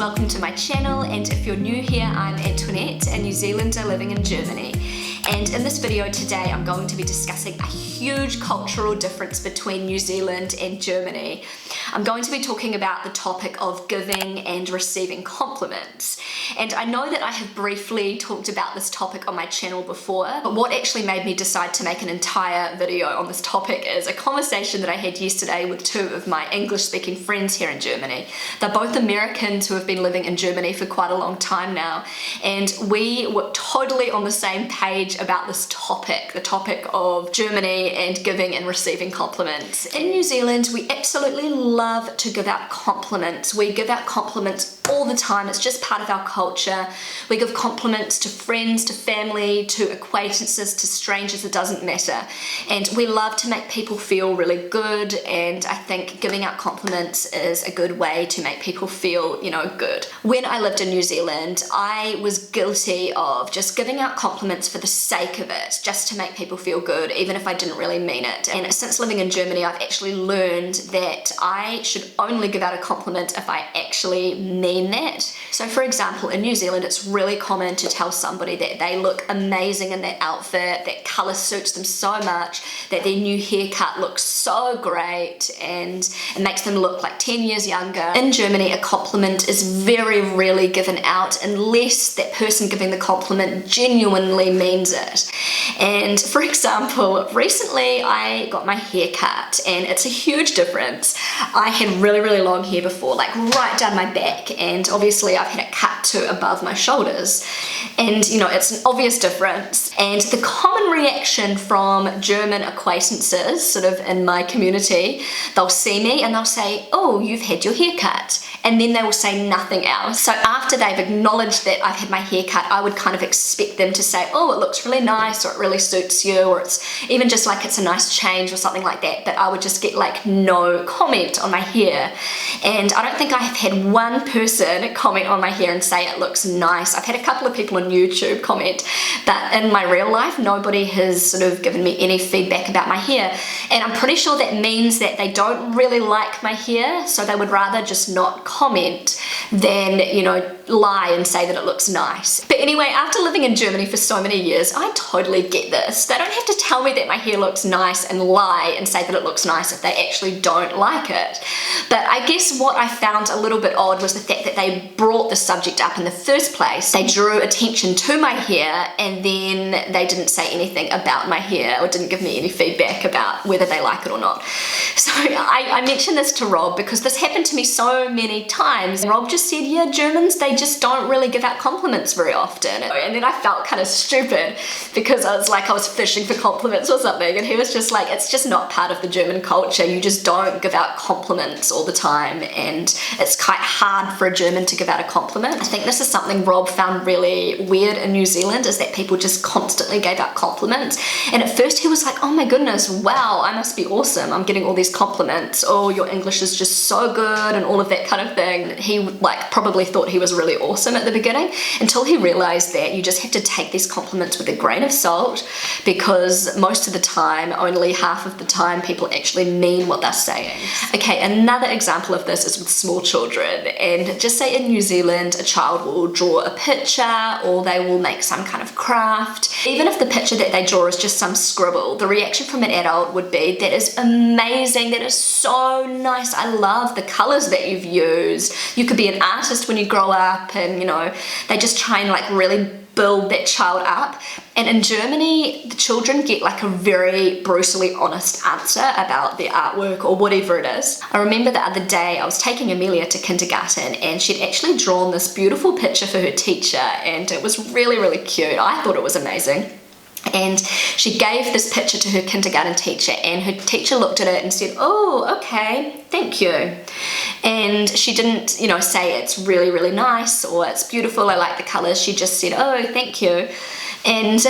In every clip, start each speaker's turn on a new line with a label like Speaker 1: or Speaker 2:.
Speaker 1: welcome to my channel, and if you're new here, I'm Antoinette, a New Zealander living in Germany. And in this video today, I'm going to be discussing a huge cultural difference between New Zealand and Germany. I'm going to be talking about the topic of giving and receiving compliments. And I know that I have briefly talked about this topic on my channel before, but what actually made me decide to make an entire video on this topic is a conversation that I had yesterday with two of my English-speaking friends here in Germany. They're both Americans who have been living in Germany for quite a long time now, and we were totally on the same page about this topic, the topic of Germany and giving and receiving compliments. In New Zealand, we absolutely love to give out compliments. We give out compliments all the time. It's just part of our culture. We give compliments to friends, to family, to acquaintances, to strangers, it doesn't matter. And we love to make people feel really good, and I think giving out compliments is a good way to make people feel, good. When I lived in New Zealand, I was guilty of just giving out compliments for the sake of it, just to make people feel good, even if I didn't really mean it. And since living in Germany, I've actually learned that I should only give out a compliment if I actually mean that. So for example, in New Zealand, it's really common to tell somebody that they look amazing in their outfit, that colour suits them so much, that their new haircut looks so great, and it makes them look like 10 years younger. In Germany, a compliment is very rarely given out unless that person giving the compliment genuinely means it. And for example, recently I got my hair cut, and it's a huge difference. I had really, really long hair before, like right down my back, and obviously I've had it cut to above my shoulders. And it's an obvious difference. And the common reaction from German acquaintances, sort of in my community, they'll see me and they'll say, "Oh, you've had your hair cut." And then they will say nothing else. So after they've acknowledged that I've had my hair cut, I would kind of expect them to say, "Oh, it looks really nice," or "it really suits you," or "it's even just like it's a nice change," or something like that. But I would just get like no comment on my hair. And I don't think I have had one person comment on my hair and say it looks nice. I've had a couple of people on YouTube comment, but in my real life, nobody has sort of given me any feedback about my hair. And I'm pretty sure that means that they don't really like my hair, so they would rather just not comment than, lie and say that it looks nice. But anyway, after living in Germany for so many years, I totally get this. They don't have to tell me that my hair looks nice and lie and say that it looks nice if they actually don't like it. But I guess what I found a little bit odd was the fact that they brought the subject up in the first place. They drew attention to my hair, and then they didn't say anything about my hair or didn't give me any feedback about whether they like it or not. So I mentioned this to Rob because this happened to me so many times. And Rob just said, "Yeah, Germans, they just don't really give out compliments very often." And then I felt kind of stupid because I was like I was fishing for compliments or something, and he was just like, "It's just not part of the German culture. You just don't give out compliments all the time, and it's quite hard for a German to give out a compliment." I think this is something Rob found really weird in New Zealand, is that people just constantly gave out compliments. And at first he was like, "Oh my goodness, wow, I must be awesome. I'm getting all these compliments. Oh, your English is just so good," and all of that kind of thing. He probably thought he was really awesome at the beginning, until he realized that you just have to take these compliments with a grain of salt, because most of the time, only half of the time, people actually mean what they're saying. Okay, another example of this is with small children. And just say in New Zealand, a child will draw a picture, or they will make some kind of craft. Even if the picture that they draw is just some scribble, the reaction from an adult would be, "That is amazing, that is so nice, I love the colors that you've used." You could be an artist when you grow up, and they just try and really build that child up. And in Germany, the children get a very brutally honest answer about their artwork or whatever it is. I remember the other day I was taking Amelia to kindergarten, and she'd actually drawn this beautiful picture for her teacher, and it was really, really cute. I thought it was amazing. And she gave this picture to her kindergarten teacher, and her teacher looked at it and said, "Oh, okay, thank you." And she didn't, say it's really, really nice or it's beautiful, I like the colors. She just said, "Oh, thank you." And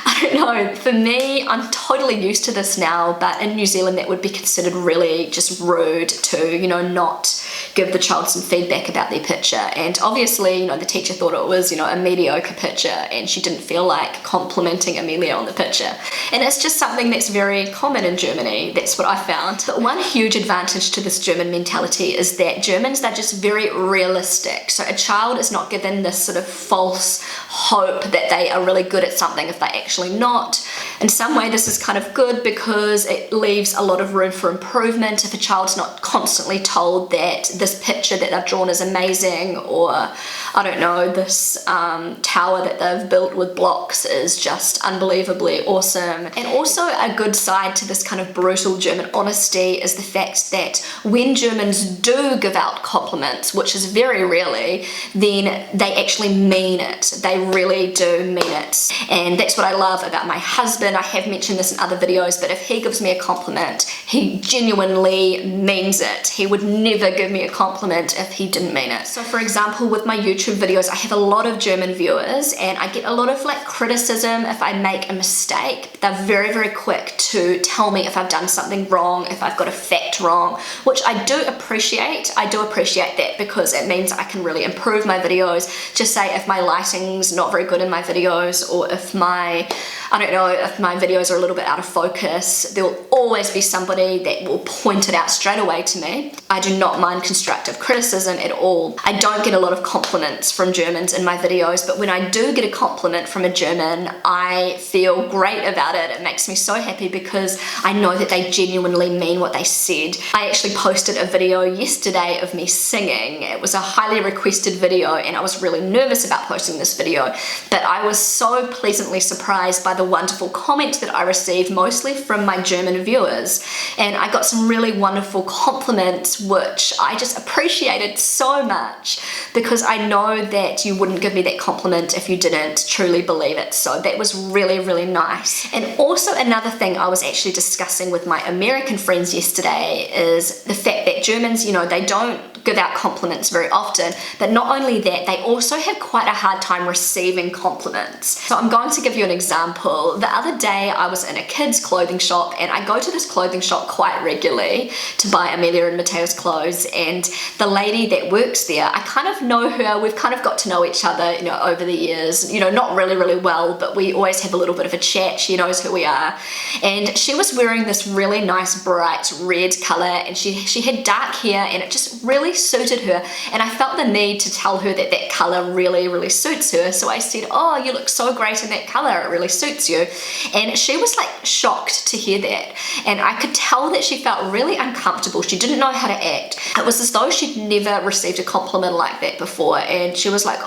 Speaker 1: I don't know, for me, I'm totally used to this now, but in New Zealand that would be considered really just rude to, not give the child some feedback about their picture. And obviously, you know, the teacher thought it was, you know, a mediocre picture, and she didn't feel like complimenting Amelia on the picture. And it's just something that's very common in Germany. That's what I found. But one huge advantage to this German mentality is that Germans, they're just very realistic. So a child is not given this sort of false hope that they are really good at something if they're actually not. In some way, this is kind of good because it leaves a lot of room for improvement. If a child's not constantly told that this picture that they've drawn is amazing, or I don't know, this tower that they've built with blocks is just unbelievably awesome. And also a good side to this kind of brutal German honesty is the fact that when Germans do give out compliments, which is very rarely, then they actually mean it. They really do mean it. And that's what I love about my husband. I have mentioned this in other videos, but if he gives me a compliment, he genuinely means it. He would never give me a compliment if he didn't mean it. So for example, with my YouTube videos, I have a lot of German viewers, and I get a lot of like criticism if I make a mistake. They're very, very quick to tell me if I've done something wrong, if I've got a fact wrong, which I do appreciate. I do appreciate that because it means I can really improve my videos. Just say if my lighting's not very good in my videos, or if my, I don't know, if my videos are a little bit out of focus, there will always be somebody that will point it out straight away to me. I do not mind constructive criticism at all. I don't get a lot of compliments from Germans in my videos, but when I do get a compliment from a German, I feel great about it. It makes me so happy because I know that they genuinely mean what they said. I actually posted a video yesterday of me singing. It was a highly requested video, and I was really nervous about posting this video, but I was so pleasantly surprised by the wonderful comments that I received, mostly from my German viewers. And I got some really wonderful compliments, which I just appreciated so much, because I know that you wouldn't give me that compliment if you didn't truly believe it. So that was really, really nice. And also another thing I was actually discussing with my American friends yesterday is the fact that Germans, you know, they don't give out compliments very often, but not only that, they also have quite a hard time receiving compliments. So I'm going to give you an example. The other day I was in a kids clothing shop, and I go to this clothing shop quite regularly to buy Amelia and Mateo's clothes, and the lady that works there, I kind of know her. We've kind of got to know each other, you know, over the years, you know, not really, really well, but we always have a little bit of a chat. She knows who we are. And she was wearing this really nice bright red color, and she had dark hair, and it just really suited her. And I felt the need to tell her that that color really, really suits her. So I said, oh, you look so great in that color, it really suits you. And she was like shocked to hear that, and I could tell that she felt really uncomfortable. She didn't know how to act. It was as though she'd never received a compliment like that before, and she was like,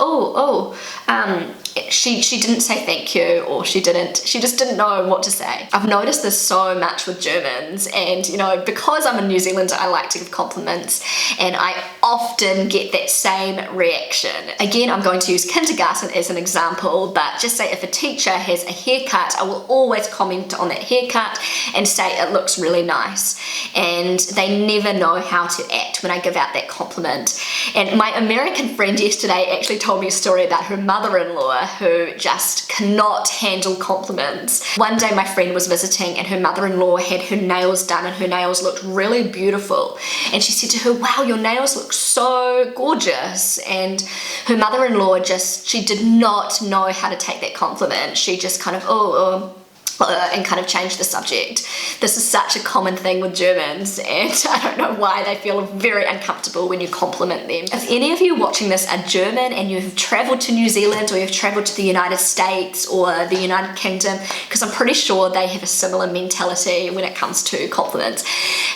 Speaker 1: she didn't say thank you, or she just didn't know what to say. I've noticed this so much with Germans, and you know, because I'm in New Zealand, I like to give compliments, and I often get that same reaction. Again, I'm going to use kindergarten as an example, but just say if a teacher has a haircut, I will always comment on that haircut and say it looks really nice, and they never know how to act when I give out that compliment. And my American friend yesterday actually told me a story about her mother-in-law who just cannot handle compliments. One day my friend was visiting, and her mother-in-law had her nails done, and her nails looked really beautiful, and she said to her, wow, your nails look so gorgeous. And her mother-in-law she did not know how to take that compliment. She just kind of and kind of change the subject. This is such a common thing with Germans, and I don't know why they feel very uncomfortable when you compliment them. If any of you watching this are German and you've traveled to New Zealand, or you've traveled to the United States or the United Kingdom, because I'm pretty sure they have a similar mentality when it comes to compliments.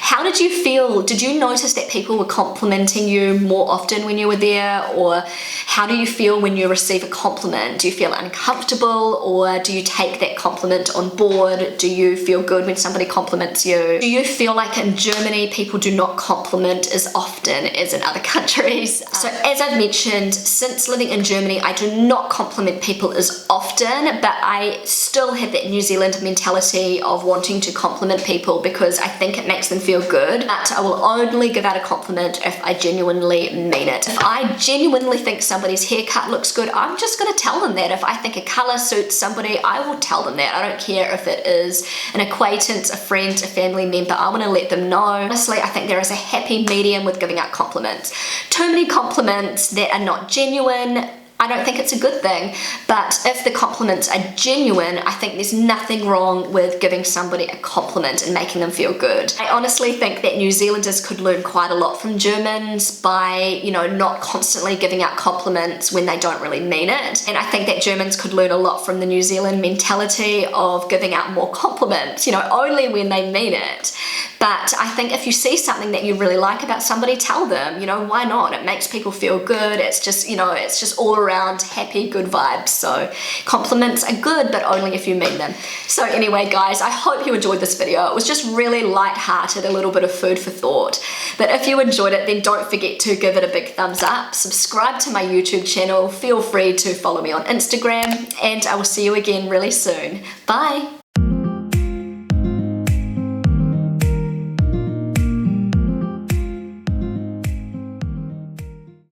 Speaker 1: How did you feel? Did you notice that people were complimenting you more often when you were there? Or how do you feel when you receive a compliment? Do you feel uncomfortable, or do you take that compliment on board? Do you feel good when somebody compliments you? Do you feel like in Germany people do not compliment as often as in other countries? So as I've mentioned, since living in Germany, I do not compliment people as often, but I still have that New Zealand mentality of wanting to compliment people because I think it makes them feel good. But I will only give out a compliment if I genuinely mean it. If I genuinely think somebody's haircut looks good, I'm just going to tell them that. If I think a color suits somebody, I will tell them that. I don't care care if it is an acquaintance, a friend, a family member. I want to let them know. Honestly, I think there is a happy medium with giving out compliments. Too many compliments that are not genuine, I don't think it's a good thing, but if the compliments are genuine, I think there's nothing wrong with giving somebody a compliment and making them feel good. I honestly think that New Zealanders could learn quite a lot from Germans by, you know, not constantly giving out compliments when they don't really mean it. And I think that Germans could learn a lot from the New Zealand mentality of giving out more compliments, you know, only when they mean it. But I think if you see something that you really like about somebody, tell them, you know, why not? It makes people feel good. It's just, you know, it's just all around happy, good vibes. So compliments are good, but only if you mean them. So anyway, guys, I hope you enjoyed this video. It was just really light-hearted, a little bit of food for thought. But if you enjoyed it, then don't forget to give it a big thumbs up, subscribe to my YouTube channel, feel free to follow me on Instagram, and I will see you again really soon. Bye.